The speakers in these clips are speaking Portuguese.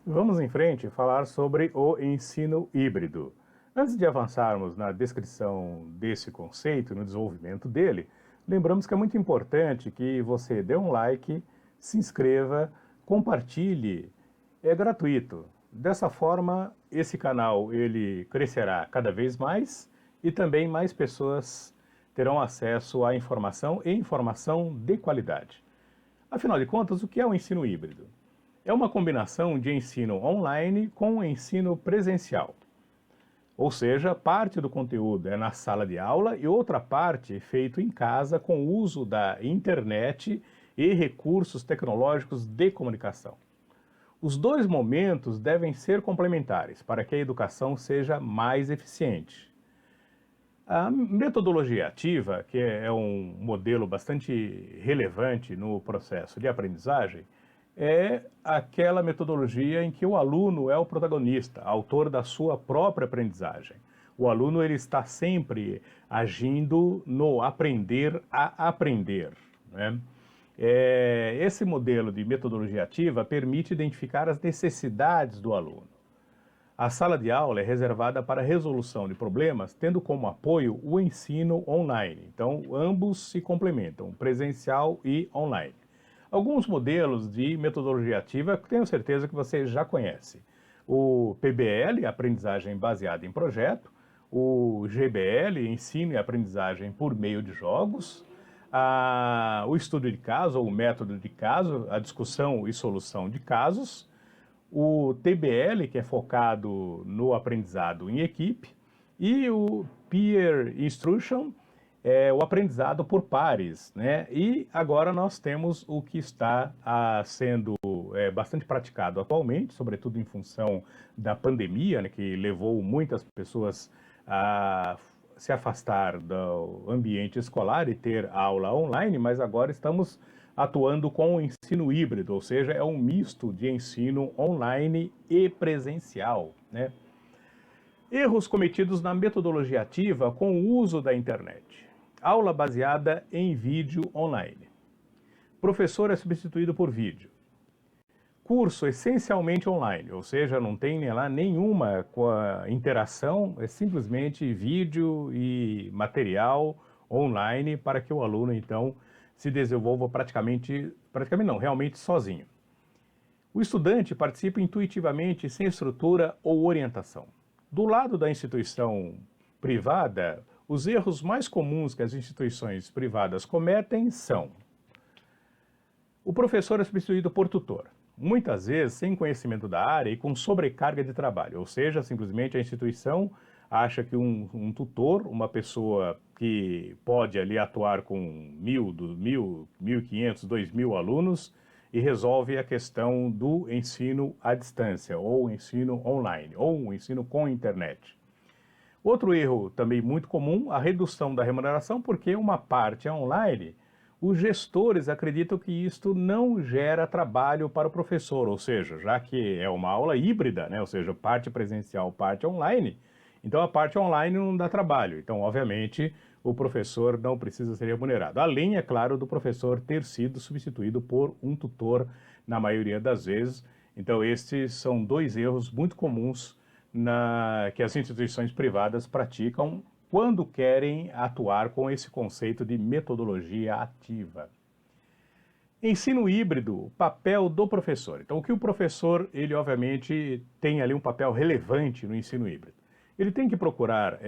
Vamos em frente falar sobre o ensino híbrido. Antes de avançarmos na descrição desse conceito, no desenvolvimento dele, lembramos que é muito importante que você dê um like, se inscreva, compartilhe, é gratuito. Dessa forma, esse canal ele crescerá cada vez mais e também mais pessoas terão acesso à informação e informação de qualidade. Afinal de contas, o que é o ensino híbrido? É uma combinação de ensino online com ensino presencial. Ou seja, parte do conteúdo é na sala de aula e outra parte é feito em casa com o uso da internet e recursos tecnológicos de comunicação. Os dois momentos devem ser complementares para que a educação seja mais eficiente. A metodologia ativa, que é um modelo bastante relevante no processo de aprendizagem, é aquela metodologia em que o aluno é o protagonista, autor da sua própria aprendizagem. O aluno ele está sempre agindo no aprender a aprender, né? Esse modelo de metodologia ativa permite identificar as necessidades do aluno. A sala de aula é reservada para a resolução de problemas, tendo como apoio o ensino online. Então, ambos se complementam, presencial e online. Alguns modelos de metodologia ativa tenho certeza que você já conhece. O PBL, aprendizagem baseada em projeto, o GBL, ensino e aprendizagem por meio de jogos, o estudo de caso, ou o método de caso, a discussão e solução de casos, o TBL, que é focado no aprendizado em equipe, e o Peer Instruction, o aprendizado por pares, né? E agora nós temos o que está sendo bastante praticado atualmente, sobretudo em função da pandemia, né, que levou muitas pessoas a se afastar do ambiente escolar e ter aula online, mas agora estamos atuando com o ensino híbrido, ou seja, é um misto de ensino online e presencial, né? Erros cometidos na metodologia ativa com o uso da internet. Aula baseada em vídeo online. Professor é substituído por vídeo. Curso essencialmente online, ou seja, não tem lá nenhuma interação, é simplesmente vídeo e material online para que o aluno então se desenvolva realmente sozinho. O estudante participa intuitivamente sem estrutura ou orientação. Do lado da instituição privada, os erros mais comuns que as instituições privadas cometem são: o professor é substituído por tutor, muitas vezes sem conhecimento da área e com sobrecarga de trabalho, ou seja, simplesmente a instituição acha que um tutor, uma pessoa que pode ali atuar com 1.500, 2.000 alunos e resolve a questão do ensino à distância, ou ensino online, ou um ensino com internet. Outro erro também muito comum, a redução da remuneração, porque uma parte é online, os gestores acreditam que isto não gera trabalho para o professor, ou seja, já que é uma aula híbrida, né, ou seja, parte presencial, parte online, então a parte online não dá trabalho. Então, obviamente, o professor não precisa ser remunerado. Além, é claro, do professor ter sido substituído por um tutor na maioria das vezes. Então, estes são dois erros muito comuns que as instituições privadas praticam quando querem atuar com esse conceito de metodologia ativa. Ensino híbrido, papel do professor. Então, o que o professor, ele obviamente tem ali um papel relevante no ensino híbrido. Ele tem que procurar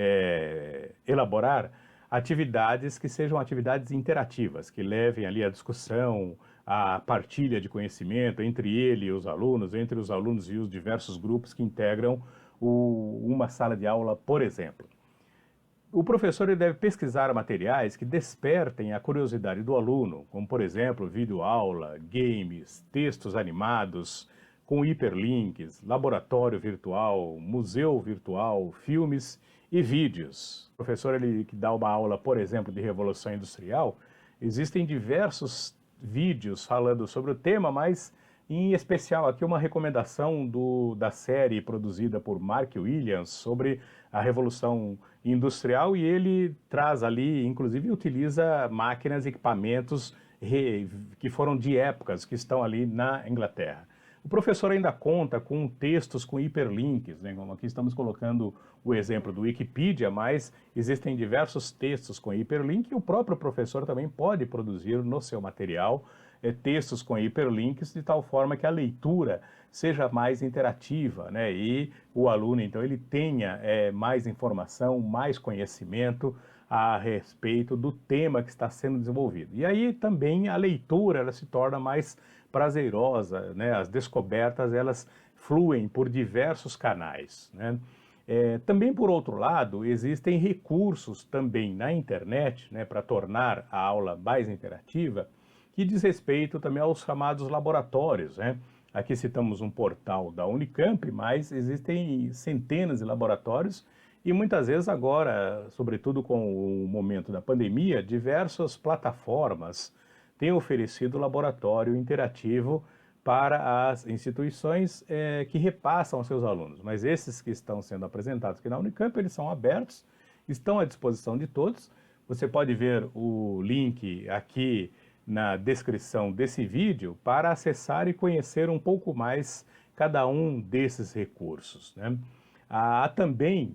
elaborar atividades que sejam atividades interativas, que levem ali a discussão, a partilha de conhecimento entre ele e os alunos, entre os alunos e os diversos grupos que integram uma sala de aula, por exemplo. O professor ele deve pesquisar materiais que despertem a curiosidade do aluno, como, por exemplo, videoaula, games, textos animados com hiperlinks, laboratório virtual, museu virtual, filmes e vídeos. O professor ele que dá uma aula, por exemplo, de Revolução Industrial, existem diversos vídeos falando sobre o tema, mas em especial aqui uma recomendação da série produzida por Mark Williams sobre a Revolução Industrial, e ele traz ali, inclusive utiliza máquinas e equipamentos que foram de épocas que estão ali na Inglaterra. O professor ainda conta com textos com hiperlinks, né? Como aqui estamos colocando o exemplo do Wikipedia, mas existem diversos textos com hiperlink e o próprio professor também pode produzir no seu material textos com hiperlinks de tal forma que a leitura seja mais interativa, né? E o aluno, então, ele tenha mais informação, mais conhecimento a respeito do tema que está sendo desenvolvido. E aí também a leitura ela se torna mais prazerosa, né? As descobertas elas fluem por diversos canais, né? Também por outro lado existem recursos também na internet, né, para tornar a aula mais interativa, que diz respeito também aos chamados laboratórios, né? Aqui citamos um portal da Unicamp, mas existem centenas de laboratórios e muitas vezes agora, sobretudo com o momento da pandemia, diversas plataformas têm oferecido laboratório interativo para as instituições que repassam aos seus alunos. Mas esses que estão sendo apresentados aqui na Unicamp, eles são abertos, estão à disposição de todos. Você pode ver o link aqui na descrição desse vídeo para acessar e conhecer um pouco mais cada um desses recursos, né? Há também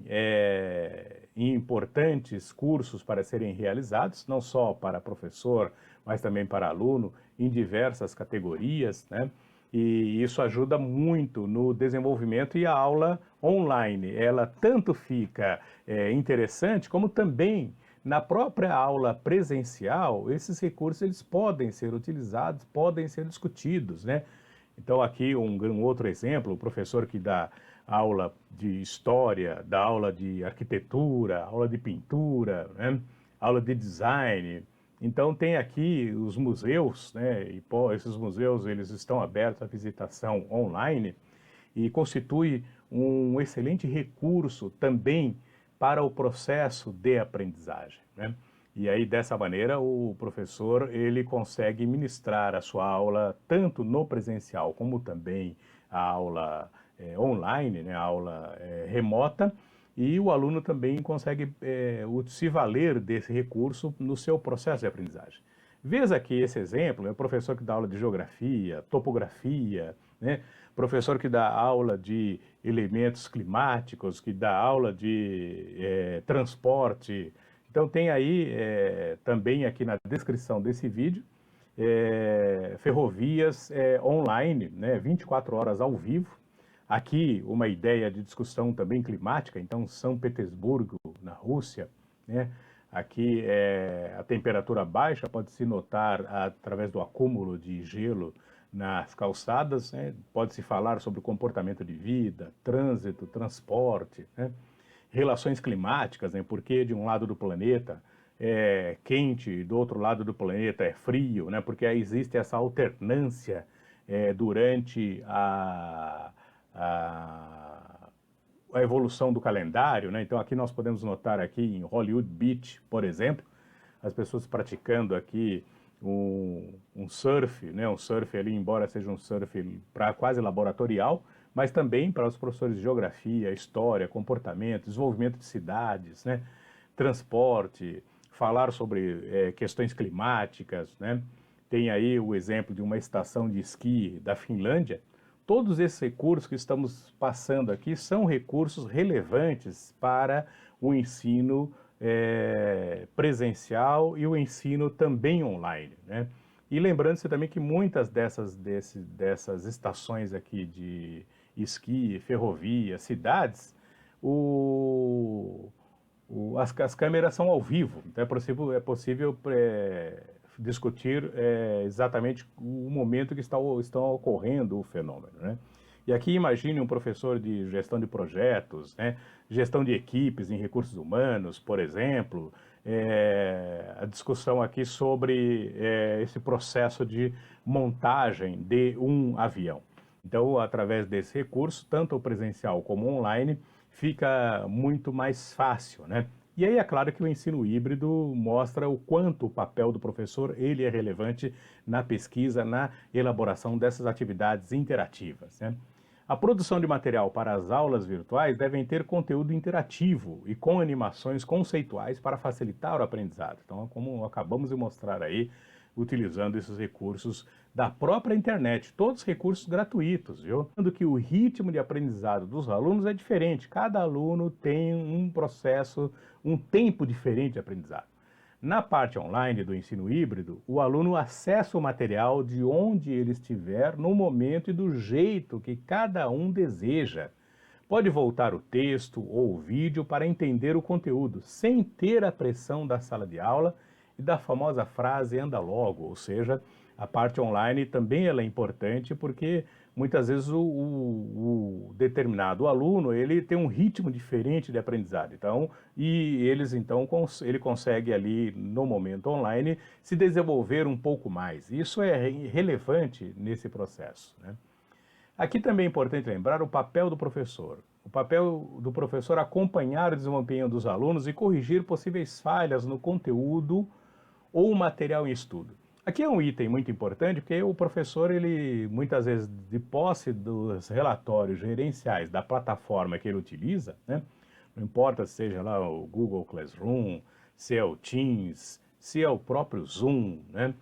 importantes cursos para serem realizados, não só para professor, mas também para aluno, em diversas categorias, né? E isso ajuda muito no desenvolvimento e a aula online, ela tanto fica interessante, como também na própria aula presencial, esses recursos eles podem ser utilizados, podem ser discutidos, né? Então aqui um outro exemplo, o professor que dá aula de história, dá aula de arquitetura, aula de pintura, né? Aula de design. Então tem aqui os museus, né? E esses museus eles estão abertos à visitação online e constitui um excelente recurso também para o processo de aprendizagem, né? E aí, dessa maneira, o professor ele consegue ministrar a sua aula tanto no presencial como também a aula online, né, a aula remota, e o aluno também consegue se valer desse recurso no seu processo de aprendizagem. Veja aqui esse exemplo, é o professor que dá aula de geografia, topografia, né? Professor que dá aula de elementos climáticos, que dá aula de transporte. Então tem aí também aqui na descrição desse vídeo ferrovias online, né, 24 horas ao vivo. Aqui uma ideia de discussão também climática, então São Petersburgo, na Rússia, né? Aqui a temperatura baixa pode-se notar através do acúmulo de gelo nas calçadas, né? Pode-se falar sobre o comportamento de vida, trânsito, transporte, né? Relações climáticas, né? Porque de um lado do planeta é quente e do outro lado do planeta é frio, né? Porque aí existe essa alternância durante a evolução do calendário, né? Então aqui nós podemos notar aqui em Hollywood Beach, por exemplo, as pessoas praticando aqui um surf, né? Um surf ali, embora seja um surf quase laboratorial, mas também para os professores de geografia, história, comportamento, desenvolvimento de cidades, né? Transporte, falar sobre questões climáticas, né? Tem aí o exemplo de uma estação de esqui da Finlândia. Todos esses recursos que estamos passando aqui são recursos relevantes para o ensino presencial e o ensino também online, né? E lembrando-se também que muitas dessas estações aqui de esqui, ferrovia, cidades, as câmeras são ao vivo, então é possível discutir exatamente o momento que está ocorrendo o fenômeno, né? E aqui imagine um professor de gestão de projetos, né? Gestão de equipes em recursos humanos, por exemplo, a discussão aqui sobre esse processo de montagem de um avião. Então, através desse recurso, tanto o presencial como o online, fica muito mais fácil, né? E aí é claro que o ensino híbrido mostra o quanto o papel do professor ele é relevante na pesquisa, na elaboração dessas atividades interativas, né? A produção de material para as aulas virtuais devem ter conteúdo interativo e com animações conceituais para facilitar o aprendizado. Então, como acabamos de mostrar aí, utilizando esses recursos da própria internet, todos recursos gratuitos, viu? Sendo que o ritmo de aprendizado dos alunos é diferente, cada aluno tem um processo, um tempo diferente de aprendizado. Na parte online do ensino híbrido, o aluno acessa o material de onde ele estiver, no momento e do jeito que cada um deseja. Pode voltar o texto ou o vídeo para entender o conteúdo, sem ter a pressão da sala de aula e da famosa frase anda logo, ou seja, a parte online também ela é importante porque muitas vezes o determinado aluno ele tem um ritmo diferente de aprendizado, então, ele consegue ali no momento online se desenvolver um pouco mais. Isso é relevante nesse processo, né? Aqui também é importante lembrar o papel do professor. O papel do professor é acompanhar o desempenho dos alunos e corrigir possíveis falhas no conteúdo ou material em estudo. Aqui é um item muito importante, porque o professor, ele muitas vezes, de posse dos relatórios gerenciais da plataforma que ele utiliza, né? Não importa se seja lá o Google Classroom, se é o Teams, se é o próprio Zoom, né?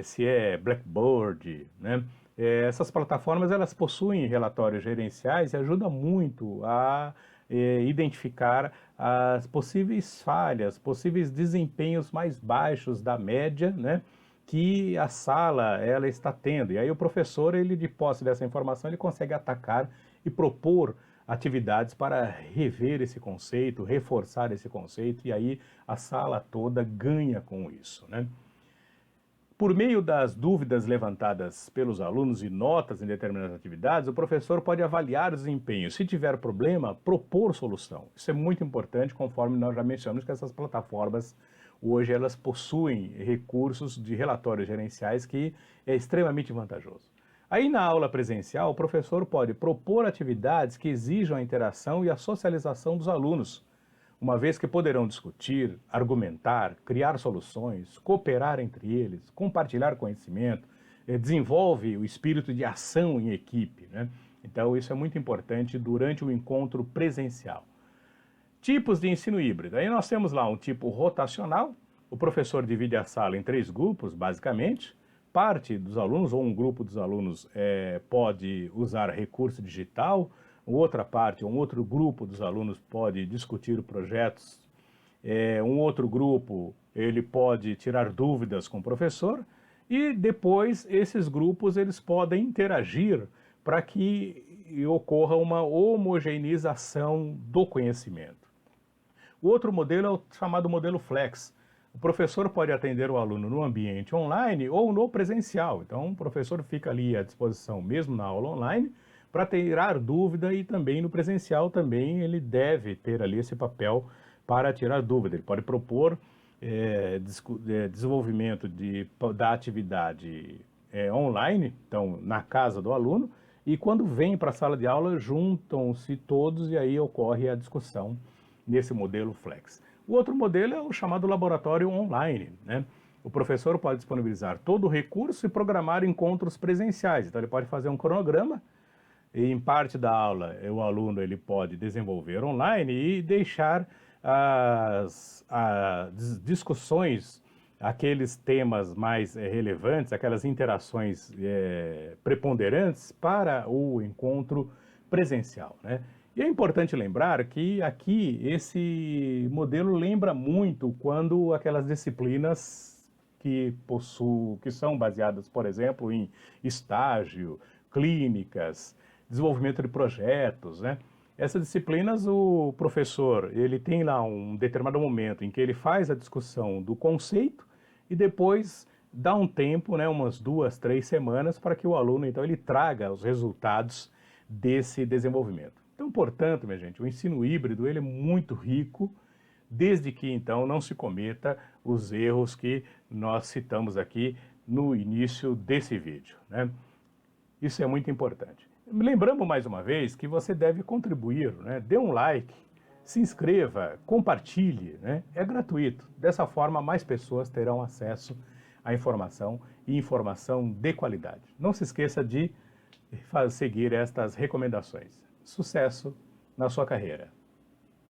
Se é Blackboard, né? Essas plataformas elas possuem relatórios gerenciais e ajudam muito a identificar as possíveis falhas, possíveis desempenhos mais baixos da média, né, que a sala ela está tendo. E aí o professor, ele de posse dessa informação, ele consegue atacar e propor atividades para rever esse conceito, reforçar esse conceito, e aí a sala toda ganha com isso, né? Por meio das dúvidas levantadas pelos alunos e notas em determinadas atividades, o professor pode avaliar o desempenho. Se tiver problema, propor solução. Isso é muito importante, conforme nós já mencionamos que essas plataformas hoje elas possuem recursos de relatórios gerenciais que é extremamente vantajoso. Aí na aula presencial, o professor pode propor atividades que exijam a interação e a socialização dos alunos, uma vez que poderão discutir, argumentar, criar soluções, cooperar entre eles, compartilhar conhecimento, desenvolve o espírito de ação em equipe, né? Então isso é muito importante durante o encontro presencial. Tipos de ensino híbrido. Aí nós temos lá um tipo rotacional, o professor divide a sala em 3 grupos, basicamente. Parte dos alunos, ou um grupo dos alunos, pode usar recurso digital, outra parte, um outro grupo dos alunos pode discutir projetos, um outro grupo ele pode tirar dúvidas com o professor, e depois esses grupos eles podem interagir para que ocorra uma homogeneização do conhecimento. O outro modelo é o chamado modelo flex. O professor pode atender o aluno no ambiente online ou no presencial. Então, o professor fica ali à disposição, mesmo na aula online, para tirar dúvida, e também no presencial também ele deve ter ali esse papel para tirar dúvida. Ele pode propor desenvolvimento da atividade online, então na casa do aluno, e quando vem para a sala de aula juntam-se todos e aí ocorre a discussão nesse modelo flex. O outro modelo é o chamado laboratório online, né? O professor pode disponibilizar todo o recurso e programar encontros presenciais. Então ele pode fazer um cronograma e em parte da aula o aluno ele pode desenvolver online e deixar as discussões, aqueles temas mais relevantes, aquelas interações preponderantes para o encontro presencial, né? E é importante lembrar que aqui esse modelo lembra muito quando aquelas disciplinas que são baseadas, por exemplo, em estágio, clínicas, desenvolvimento de projetos, né? Essas disciplinas, o professor, ele tem lá um determinado momento em que ele faz a discussão do conceito e depois dá um tempo, né, umas 2, 3 semanas, para que o aluno, então, ele traga os resultados desse desenvolvimento. Então, portanto, minha gente, o ensino híbrido ele é muito rico, desde que, então, não se cometa os erros que nós citamos aqui no início desse vídeo, né? Isso é muito importante. Lembrando mais uma vez que você deve contribuir, né? Dê um like, se inscreva, compartilhe, né? É gratuito. Dessa forma, mais pessoas terão acesso à informação e informação de qualidade. Não se esqueça de seguir estas recomendações. Sucesso na sua carreira!